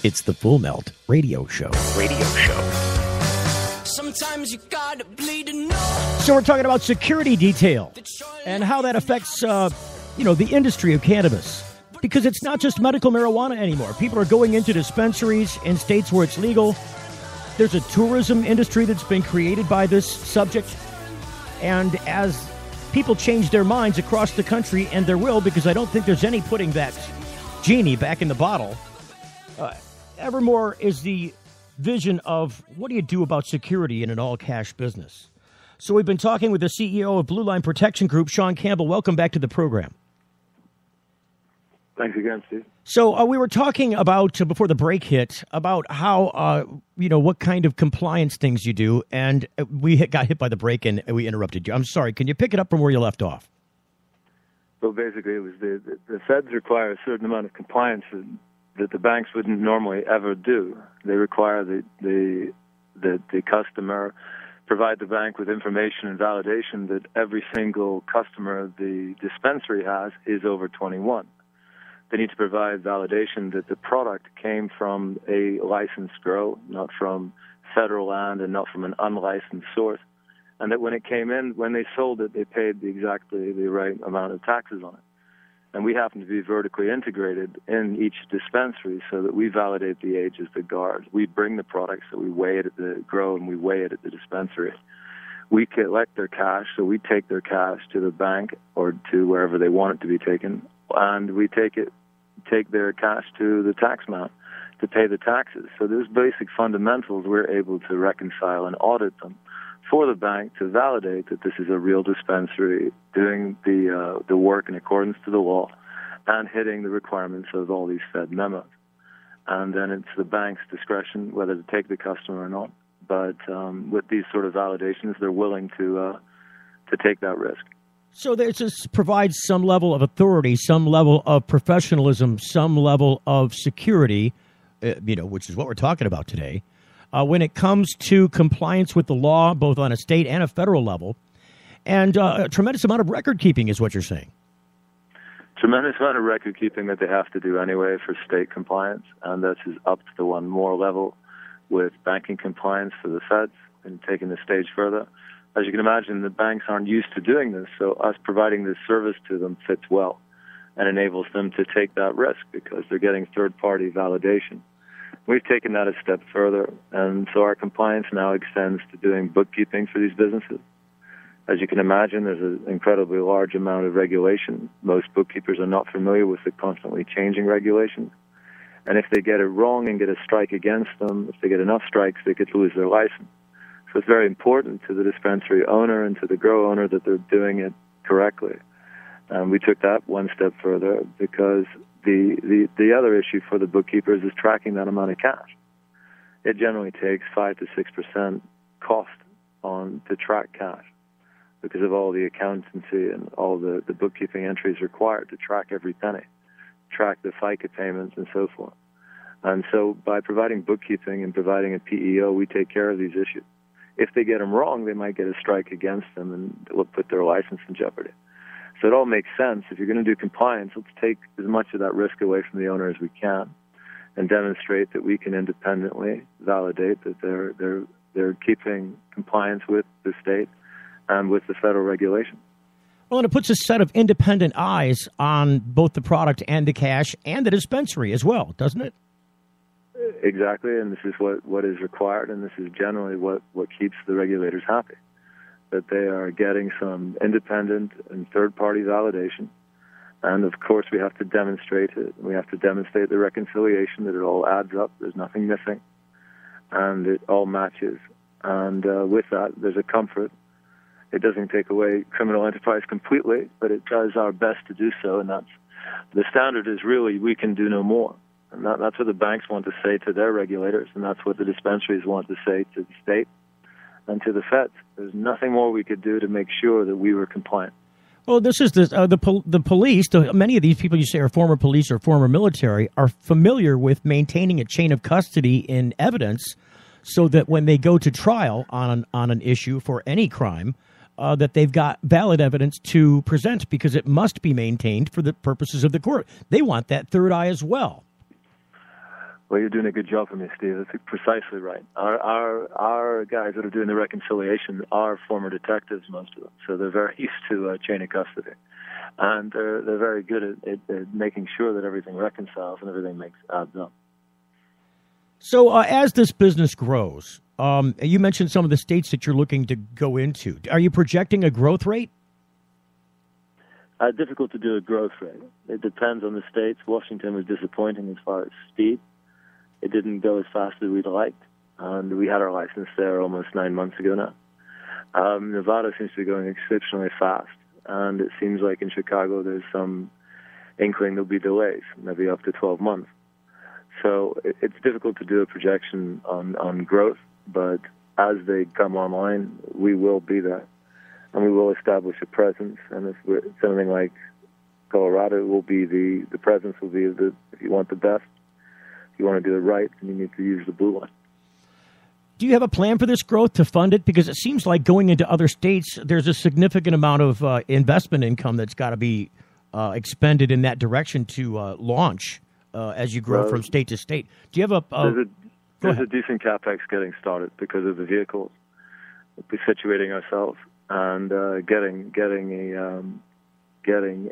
It's the Full Melt Radio Show. Sometimes you gotta bleed to know. So we're talking about security detail and how that affects, the industry of cannabis. Because it's not just medical marijuana anymore. People are going into dispensaries in states where it's legal. There's a tourism industry that's been created by this subject. And as people change their minds across the country, and there will, because I don't think there's any putting that genie back in the bottle, evermore is the vision of what do you do about security in an all-cash business. So we've been talking with the CEO of Blue Line Protection Group, Sean Campbell. Welcome back to the program. Thanks again, Steve. So we were talking about, before the break hit, about how, what kind of compliance things you do, and we got hit by the break and we interrupted you. I'm sorry. Can you pick it up from where you left off? Well, basically, it was the feds require a certain amount of compliance that the banks wouldn't normally ever do. They require that the customer provide the bank with information and validation that every single customer the dispensary has is over 21. They need to provide validation that the product came from a licensed grow, not from federal land and not from an unlicensed source, and that when it came in, when they sold it, they paid exactly the right amount of taxes on it. And we happen to be vertically integrated in each dispensary so that we validate the age as the guard. We bring the product, so we weigh it at the grow and we weigh it at the dispensary. We collect their cash, so we take their cash to the bank or to wherever they want it to be taken, and we take their cash to the taxman to pay the taxes. So there's basic fundamentals we're able to reconcile and audit them for the bank to validate that this is a real dispensary doing the work in accordance to the law and hitting the requirements of all these Fed memos. And then it's the bank's discretion whether to take the customer or not. But with these sort of validations, they're willing to take that risk. So this provides some level of authority, some level of professionalism, some level of security, which is what we're talking about today. When it comes to compliance with the law, both on a state and a federal level, and a tremendous amount of record keeping is what you're saying. Tremendous amount of record keeping that they have to do anyway for state compliance, and this is up to the one more level with banking compliance for the feds and taking the stage further. As you can imagine, the banks aren't used to doing this, so us providing this service to them fits well and enables them to take that risk because they're getting third-party validation. We've taken that a step further, and so our compliance now extends to doing bookkeeping for these businesses. As you can imagine, there's an incredibly large amount of regulation. Most bookkeepers are not familiar with the constantly changing regulations. And if they get it wrong and get a strike against them, if they get enough strikes, they could lose their license. So it's very important to the dispensary owner and to the grow owner that they're doing it correctly. We took that one step further because the other issue for the bookkeepers is tracking that amount of cash. It generally takes 5 to 6% cost to track cash because of all the accountancy and all the bookkeeping entries required to track every penny, track the FICA payments and so forth. And so by providing bookkeeping and providing a PEO, we take care of these issues. If they get them wrong, they might get a strike against them and it will put their license in jeopardy. So it all makes sense. If you're going to do compliance, let's take as much of that risk away from the owner as we can and demonstrate that we can independently validate that they're keeping compliance with the state and with the federal regulation. Well, and it puts a set of independent eyes on both the product and the cash and the dispensary as well, doesn't it? Exactly, and this is what is required, and this is generally what keeps the regulators happy, that they are getting some independent and third-party validation. And, of course, we have to demonstrate it. We have to demonstrate the reconciliation, that it all adds up, there's nothing missing, and it all matches. And with that, there's a comfort. It doesn't take away criminal enterprise completely, but it does our best to do so, and that's The standard is really we can do no more. And that's what the banks want to say to their regulators, and that's what the dispensaries want to say to the state and to the feds. There's nothing more we could do to make sure that we were compliant. Well, this is the police. Many of these people you say are former police or former military are familiar with maintaining a chain of custody in evidence, so that when they go to trial on an issue for any crime, that they've got valid evidence to present, because it must be maintained for the purposes of the court. They want that third eye as well. Well, you're doing a good job for me, Steve. That's precisely right. Our guys that are doing the reconciliation are former detectives, most of them, so they're very used to chain of custody, and they're very good at making sure that everything reconciles and everything adds up. So as this business grows, you mentioned some of the states that you're looking to go into. Are you projecting a growth rate? Difficult to do a growth rate. It depends on the states. Washington was disappointing as far as speed. It didn't go as fast as we'd liked, and we had our license there almost 9 months ago now. Nevada seems to be going exceptionally fast, and it seems like in Chicago there's some inkling there'll be delays, maybe up to 12 months. So it's difficult to do a projection on growth, but as they come online, we will be there, and we will establish a presence. And if it's something like Colorado, will be the presence will be if you want the best, if you want to do it right, then you need to use the blue line. Do you have a plan for this growth to fund it? Because it seems like going into other states, there's a significant amount of investment income that's got to be expended in that direction to launch as you grow from state to state. Do you have there's a decent capex getting started because of the vehicles. We'll be situating ourselves and getting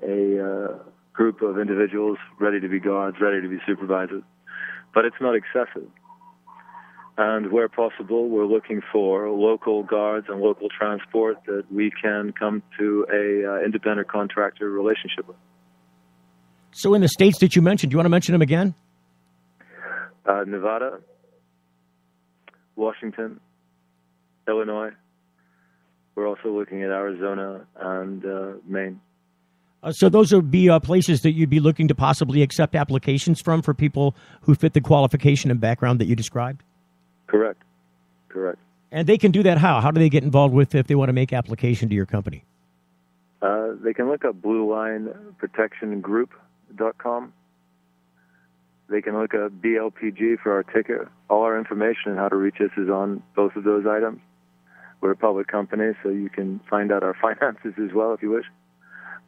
a group of individuals ready to be guards, ready to be supervisors. But it's not excessive. And where possible, we're looking for local guards and local transport that we can come to a independent contractor relationship with. So in the states that you mentioned, do you want to mention them again? Nevada, Washington, Illinois. We're also looking at Arizona and Maine. So those would be places that you'd be looking to possibly accept applications from for people who fit the qualification and background that you described? Correct. And they can do that how? How do they get involved with if they want to make application to your company? They can look up BlueLineProtectionGroup.com. They can look up BLPG for our ticket. All our information on how to reach us is on both of those items. We're a public company, so you can find out our finances as well if you wish.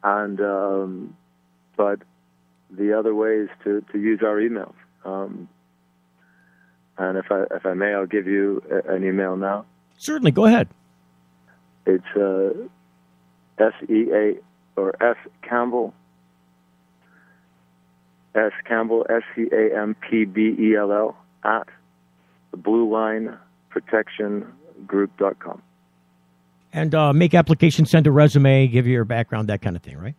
And but the other way is to use our emails. And if I may, I'll give you an email now. Certainly, go ahead. It's SEA or S Campbell, SCAMPBELL at BlueLineProtectionGroup.com. And make application, send a resume, give you your background, that kind of thing, right?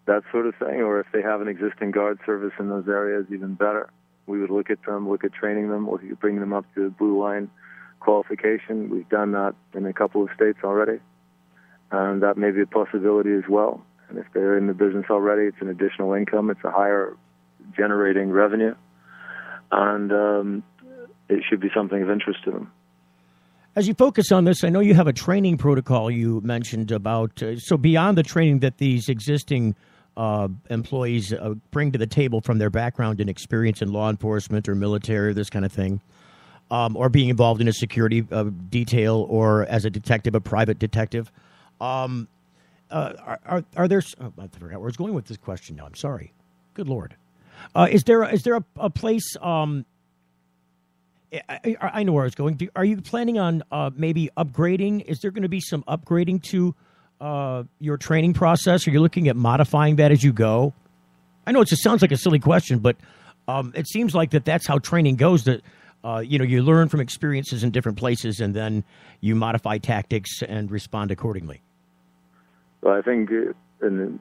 That sort of thing. Or if they have an existing guard service in those areas, even better. We would look at them, look at training them, or bring them up to Blue Line qualification. We've done that in a couple of states already. And that may be a possibility as well. And if they're in the business already, it's an additional income. It's a higher generating revenue. And it should be something of interest to them. As you focus on this, I know you have a training protocol you mentioned about. So beyond the training that these existing employees bring to the table from their background and experience in law enforcement or military, this kind of thing, or being involved in a security detail or as a detective, a private detective, are there? I forgot where I was going with this question now. I'm sorry. Good Lord. Is there a place? I know where I was going. Are you planning on maybe upgrading? Is there going to be some upgrading to your training process? Are you looking at modifying that as you go? I know it just sounds like a silly question, but it seems like that's how training goes. That you learn from experiences in different places, and then you modify tactics and respond accordingly. Well, I think in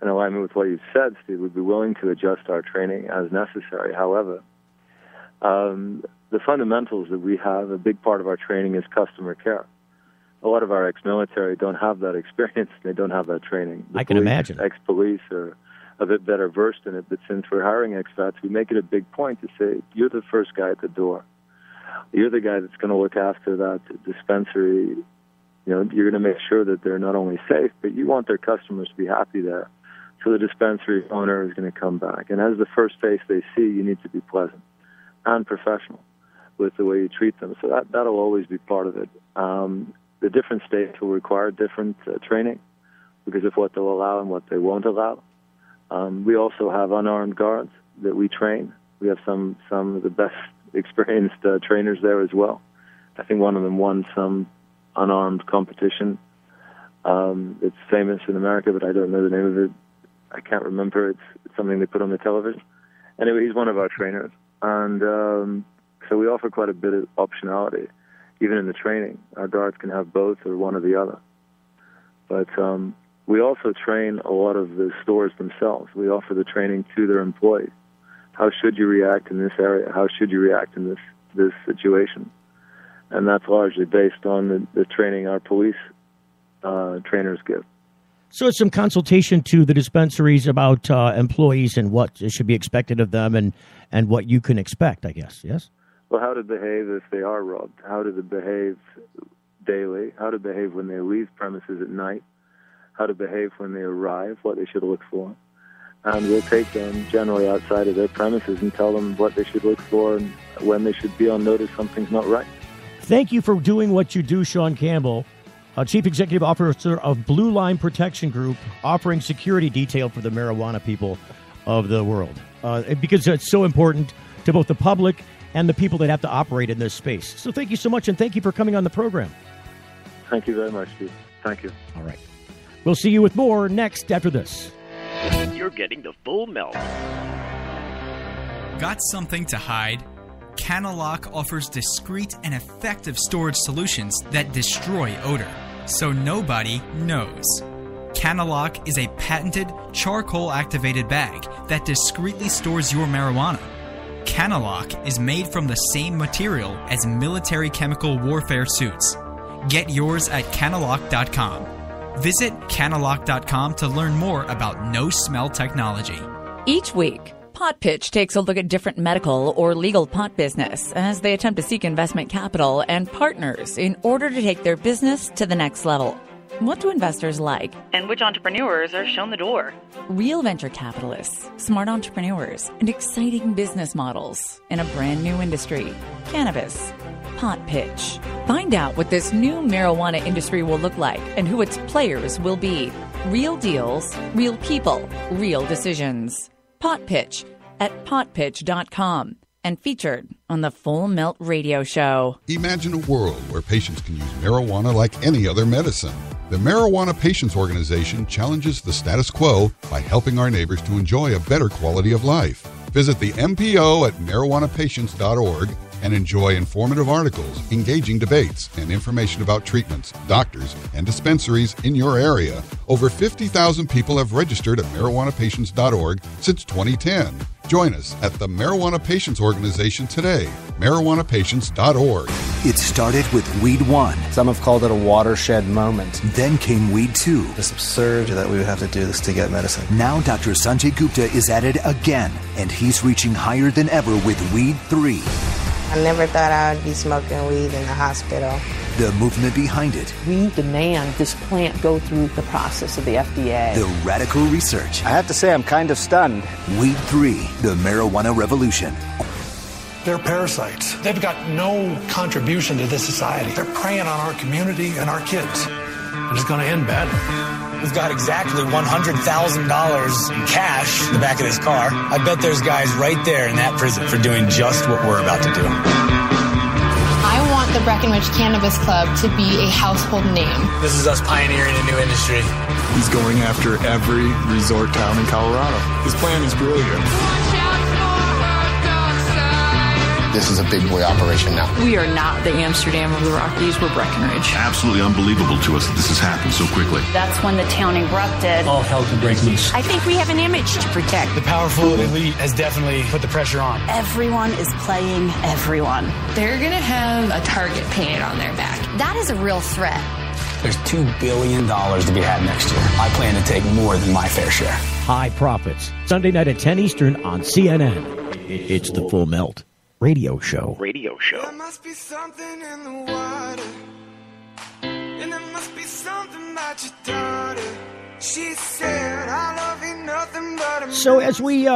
alignment with what you said, Steve, we'd be willing to adjust our training as necessary. However, the fundamentals that we have, a big part of our training is customer care. A lot of our ex-military don't have that experience. They don't have that training. I can imagine. Ex-police are a bit better versed in it. But since we're hiring expats, we make it a big point to say, you're the first guy at the door. You're the guy that's going to look after that dispensary. You're going to make sure that they're not only safe, but you want their customers to be happy there. So the dispensary owner is going to come back. And as the first face they see, you need to be pleasant and professional with the way you treat them. So that'll always be part of it. The different states will require different training because of what they'll allow and what they won't allow. We also have unarmed guards that we train. We have some of the best experienced trainers there as well. I think one of them won some unarmed competition. It's famous in America, but I don't know the name of it. I can't remember. It's something they put on the television. Anyway, he's one of our trainers. And so we offer quite a bit of optionality, even in the training. Our guards can have both or one or the other. But we also train a lot of the stores themselves. We offer the training to their employees. How should you react in this area? How should you react in this situation? And that's largely based on the training our police trainers give. So it's some consultation to the dispensaries about employees and what should be expected of them and what you can expect, I guess, yes? Well, how to behave if they are robbed, how to behave daily, how to behave when they leave premises at night, how to behave when they arrive, what they should look for. And we'll take them generally outside of their premises and tell them what they should look for and when they should be on notice something's not right. Thank you for doing what you do, Sean Campbell, Chief Executive Officer of Blue Line Protection Group, offering security detail for the marijuana people of the world. Because it's so important to both the public and the people that have to operate in this space. So thank you so much, and thank you for coming on the program. Thank you very much, Steve. Thank you. All right. We'll see you with more next after this. You're getting the full melt. Got something to hide? Canalock offers discreet and effective storage solutions that destroy odor, so nobody knows. Canalock is a patented charcoal-activated bag that discreetly stores your marijuana. Canalock is made from the same material as military chemical warfare suits. Get yours at canalock.com. Visit canalock.com to learn more about no-smell technology. Each week, Pot Pitch takes a look at different medical or legal pot business as they attempt to seek investment capital and partners in order to take their business to the next level. What do investors like? And which entrepreneurs are shown the door? Real venture capitalists, smart entrepreneurs, and exciting business models in a brand new industry, cannabis. Pot Pitch. Find out what this new marijuana industry will look like and who its players will be. Real deals, real people, real decisions. Pot Pitch at potpitch.com and featured on the Full Melt Radio Show. Imagine a world where patients can use marijuana like any other medicine. The Marijuana Patients Organization challenges the status quo by helping our neighbors to enjoy a better quality of life. Visit the MPO at marijuanapatients.org and enjoy informative articles, engaging debates, and information about treatments, doctors, and dispensaries in your area. Over 50,000 people have registered at marijuanapatients.org since 2010. Join us at the Marijuana Patients Organization today, marijuanapatients.org. It started with Weed 1. Some have called it a watershed moment. Then came Weed 2. It's absurd that we would have to do this to get medicine. Now Dr. Sanjay Gupta is at it again, and he's reaching higher than ever with Weed 3. I never thought I would be smoking weed in the hospital. The movement behind it. We demand this plant go through the process of the FDA. The radical research. I have to say, I'm kind of stunned. Weed 3, the marijuana revolution. They're parasites. They've got no contribution to this society. They're preying on our community and our kids. And it's going to end badly. We've got exactly $100,000 in cash in the back of this car. I bet there's guys right there in that prison for doing just what we're about to do. I want the Breckenridge Cannabis Club to be a household name. This is us pioneering a new industry. He's going after every resort town in Colorado. His plan is brilliant. This is a big boy operation now. We are not the Amsterdam of the Rockies. We're Breckenridge. Absolutely unbelievable to us that this has happened so quickly. That's when the town erupted. All hell can break loose. I think we have an image to protect. The powerful elite has definitely put the pressure on. Everyone is playing everyone. They're going to have a target painted on their back. That is a real threat. There's $2 billion to be had next year. I plan to take more than my fair share. High Profits, Sunday night at 10 Eastern on CNN. It's the Full Melt Radio Show. There must be something in the water, and there must be something about your daughter. She said, I love you nothing but a... So as we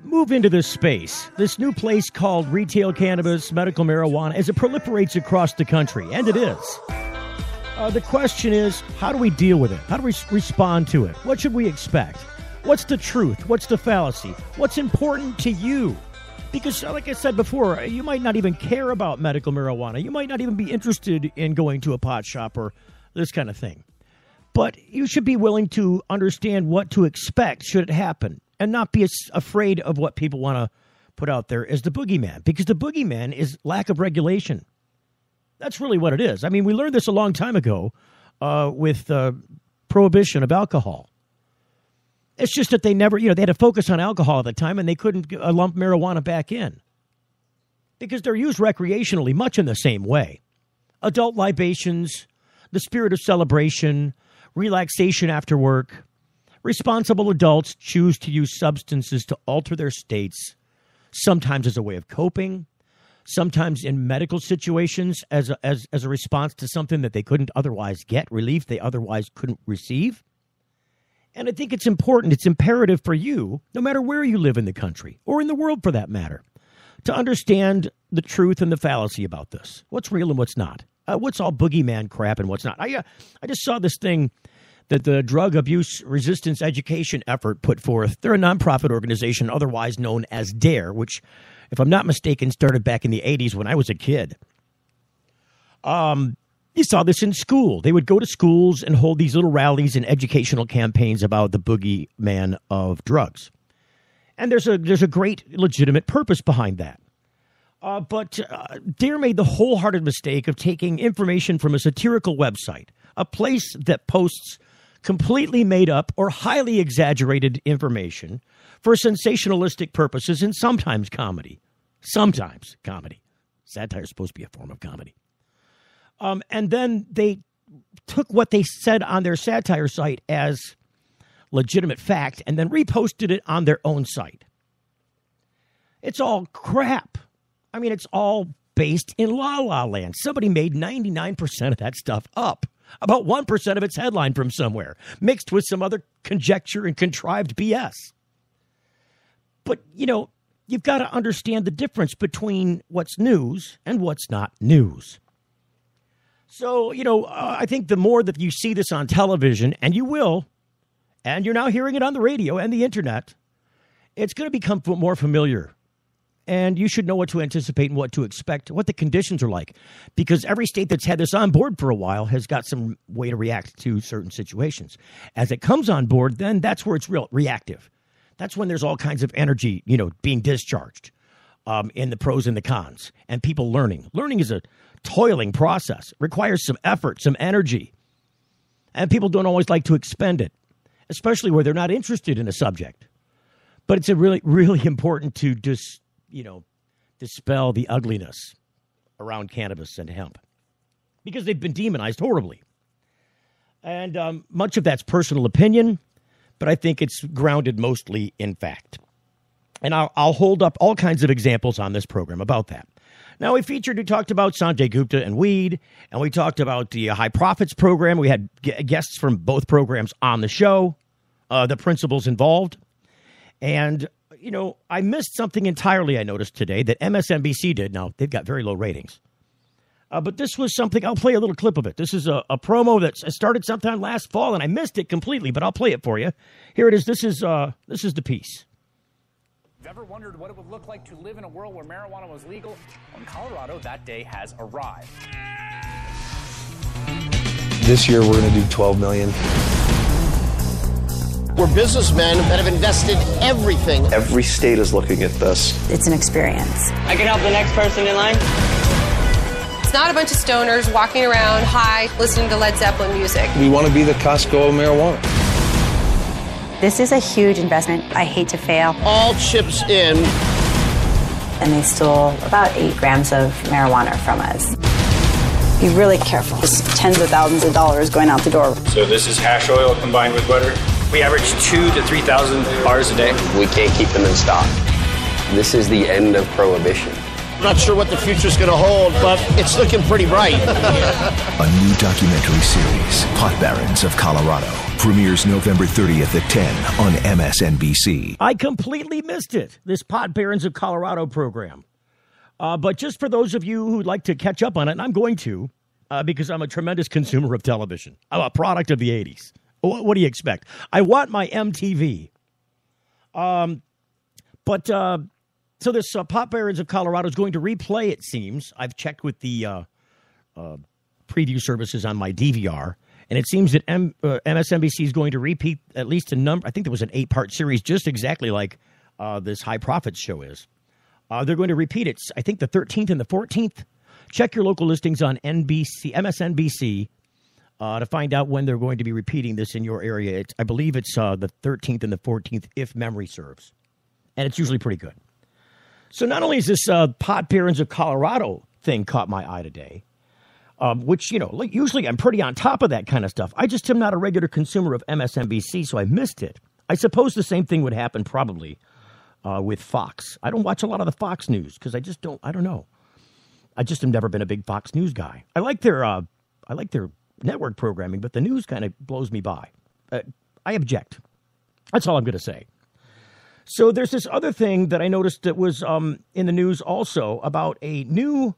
move into this space, this new place called retail cannabis, medical marijuana, as it proliferates across the country, and it is, the question is, how do we deal with it? How do we respond to it? What should we expect? What's the truth? What's the fallacy? What's important to you? Because, like I said before, you might not even care about medical marijuana. You might not even be interested in going to a pot shop or this kind of thing. But you should be willing to understand what to expect should it happen and not be afraid of what people want to put out there as the boogeyman. Because the boogeyman is lack of regulation. That's really what it is. I mean, we learned this a long time ago with prohibition of alcohol. It's just that they never, they had to focus on alcohol at the time and they couldn't lump marijuana back in. Because they're used recreationally much in the same way. Adult libations, the spirit of celebration, relaxation after work. Responsible adults choose to use substances to alter their states, sometimes as a way of coping, sometimes in medical situations as a response to something that they couldn't otherwise get, relief they otherwise couldn't receive. And I think it's important, it's imperative for you, no matter where you live in the country, or in the world for that matter, to understand the truth and the fallacy about this. What's real and what's not. What's all boogeyman crap and what's not. I just saw this thing that the Drug Abuse Resistance Education Effort put forth. They're a nonprofit organization otherwise known as DARE, which, if I'm not mistaken, started back in the 80s when I was a kid. You saw this in school. They would go to schools and hold these little rallies and educational campaigns about the boogeyman of drugs. And there's a great legitimate purpose behind that. But DARE made the wholehearted mistake of taking information from a satirical website, a place that posts completely made up or highly exaggerated information for sensationalistic purposes and sometimes comedy. Sometimes comedy. Satire is supposed to be a form of comedy. And then they took what they said on their satire site as legitimate fact and then reposted it on their own site. It's all crap. I mean, it's all based in la-la land. Somebody made 99% of that stuff up. About 1% of its headline from somewhere, mixed with some other conjecture and contrived BS. But, you've got to understand the difference between what's news and what's not news. So, I think the more that you see this on television, and you will, and you're now hearing it on the radio and the internet, it's going to become more familiar. And you should know what to anticipate and what to expect, what the conditions are like. Because every state that's had this on board for a while has got some way to react to certain situations. As it comes on board, then that's where it's real reactive. That's when there's all kinds of energy, being discharged in the pros and the cons. And people learning. Learning is a toiling process. It requires some effort, some energy. And people don't always like to expend it, especially where they're not interested in a subject. But it's a really, really important to dispel the ugliness around cannabis and hemp because they've been demonized horribly. And much of that's personal opinion, but I think it's grounded mostly in fact. And I'll hold up all kinds of examples on this program about that. Now, we talked about Sanjay Gupta and weed, and we talked about the High Profits program. We had guests from both programs on the show, the principals involved. And I missed something entirely I noticed today that MSNBC did. Now, they've got very low ratings. But this was something, I'll play a little clip of it. This is a promo that started sometime last fall, and I missed it completely, but I'll play it for you. Here it is. This is the piece. Have you ever wondered what it would look like to live in a world where marijuana was legal? Well, in Colorado, that day has arrived. This year, we're going to do $12 million. We're businessmen that have invested everything. Every state is looking at this. It's an experience. I can help the next person in line. It's not a bunch of stoners walking around high, listening to Led Zeppelin music. We want to be the Costco of marijuana. This is a huge investment. I hate to fail. All chips in. And they stole about 8 grams of marijuana from us. Be really careful. It's tens of thousands of dollars going out the door. So this is hash oil combined with butter? We average 2,000 to 3,000 bars a day. We can't keep them in stock. This is the end of prohibition. I'm not sure what the future's going to hold, but it's looking pretty bright. A new documentary series, Pot Barons of Colorado, premieres November 30th at 10 on MSNBC. I completely missed it, this Pot Barons of Colorado program. But just for those of you who'd like to catch up on it, and I'm going to, because I'm a tremendous consumer of television. I'm a product of the 80s. What do you expect? I want my MTV. So this Pot Barons of Colorado is going to replay, it seems. I've checked with the preview services on my DVR, and it seems that MSNBC is going to repeat at least a number. I think there was an 8-part series, just exactly like this High Profits show is. They're going to repeat it, I think, the 13th and the 14th. Check your local listings on MSNBC to find out when they're going to be repeating this in your area. I believe it's the 13th and the 14th, if memory serves. And it's usually pretty good. So not only is this Pot Barons of Colorado thing caught my eye today, which, like usually I'm pretty on top of that kind of stuff. I just am not a regular consumer of MSNBC, so I missed it. I suppose the same thing would happen probably with Fox. I don't watch a lot of the Fox News because I don't know. I just have never been a big Fox News guy. I like their network programming, but the news kind of blows me by. I object. That's all I'm going to say. So there's this other thing that I noticed that was in the news also about a new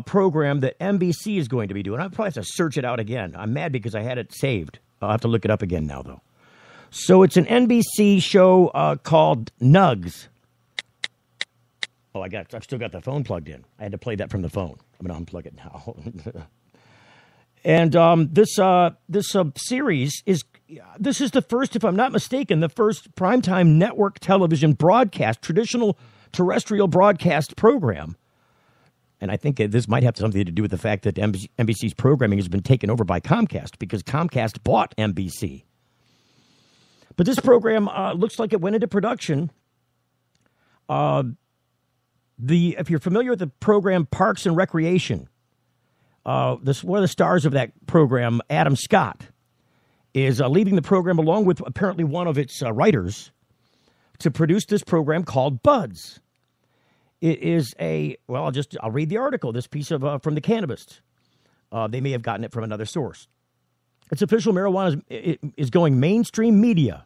program that NBC is going to be doing. I'll probably have to search it out again. I'm mad because I had it saved. I'll have to look it up again now, though. So it's an NBC show called Nugs. Oh, I've still got the phone plugged in. I had to play that from the phone. I'm going to unplug it now. And this series is the first, if I'm not mistaken, the first primetime network television broadcast, traditional terrestrial broadcast program. And I think this might have something to do with the fact that NBC's programming has been taken over by Comcast because Comcast bought NBC. But this program looks like it went into production. If you're familiar with the program Parks and Recreation, one of the stars of that program, Adam Scott, is leading the program along with apparently one of its writers to produce this program called Buds. It is I'll read the article, this piece of from the Cannabis. They may have gotten it from another source. It's official marijuana is going mainstream media,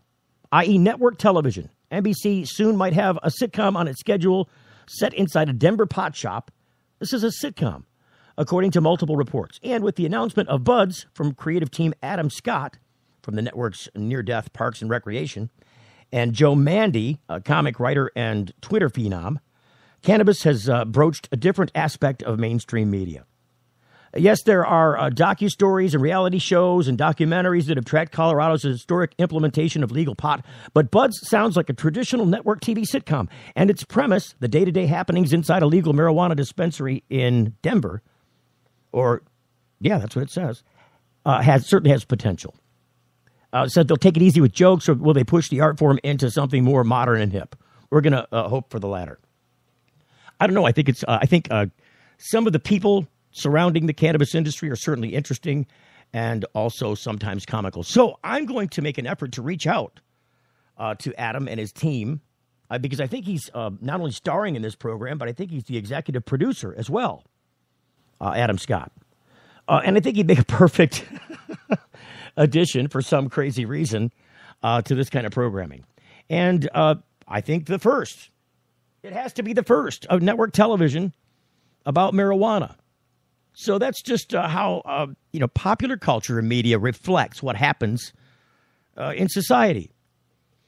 i.e. network television. NBC soon might have a sitcom on its schedule set inside a Denver pot shop. This is a sitcom, according to multiple reports. And with the announcement of Buds from creative team Adam Scott from the network's near-death Parks and Recreation, and Joe Mandy, a comic writer and Twitter phenom, Cannabis has broached a different aspect of mainstream media. Yes, there are docu-stories and reality shows and documentaries that have tracked Colorado's historic implementation of legal pot, but Buds sounds like a traditional network TV sitcom, and its premise, the day-to-day happenings inside a legal marijuana dispensary in Denver, that's what it says, certainly has potential. Said they'll take it easy with jokes, or will they push the art form into something more modern and hip? We're going to hope for the latter. I don't know. I think some of the people surrounding the cannabis industry are certainly interesting and also sometimes comical. So I'm going to make an effort to reach out to Adam and his team because I think he's not only starring in this program, but I think he's the executive producer as well, Adam Scott. And I think he'd make a perfect addition for some crazy reason to this kind of programming. And I think it has to be the first of network television about marijuana. So that's just how popular culture and media reflects what happens in society.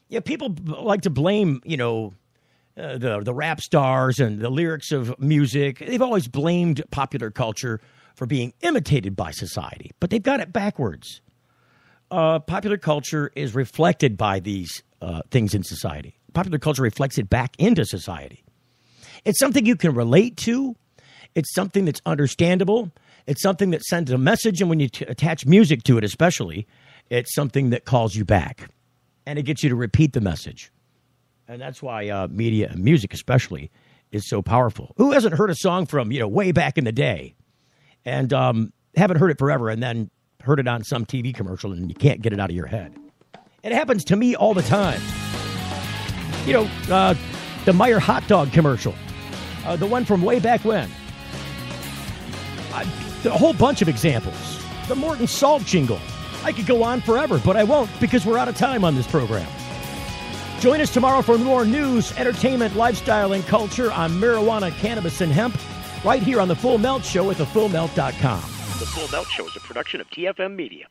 Yeah, people like to blame the rap stars and the lyrics of music. They've always blamed popular culture for being imitated by society, but they've got it backwards. Popular culture is reflected by these things in society. Popular culture reflects it back into society. It's something you can relate to. It's something that's understandable. It's something that sends a message, and when you attach music to it especially, it's something that calls you back, and it gets you to repeat the message. And that's why media and music especially is so powerful. Who hasn't heard a song from, way back in the day and haven't heard it forever and then heard it on some TV commercial and you can't get it out of your head? It happens to me all the time. You know, the Meyer hot dog commercial, the one from way back when. A whole bunch of examples. The Morton Salt jingle. I could go on forever, but I won't because we're out of time on this program. Join us tomorrow for more news, entertainment, lifestyle, and culture on marijuana, cannabis, and hemp right here on The Full Melt Show at thefullmelt.com. The Full Melt Show is a production of TFM Media.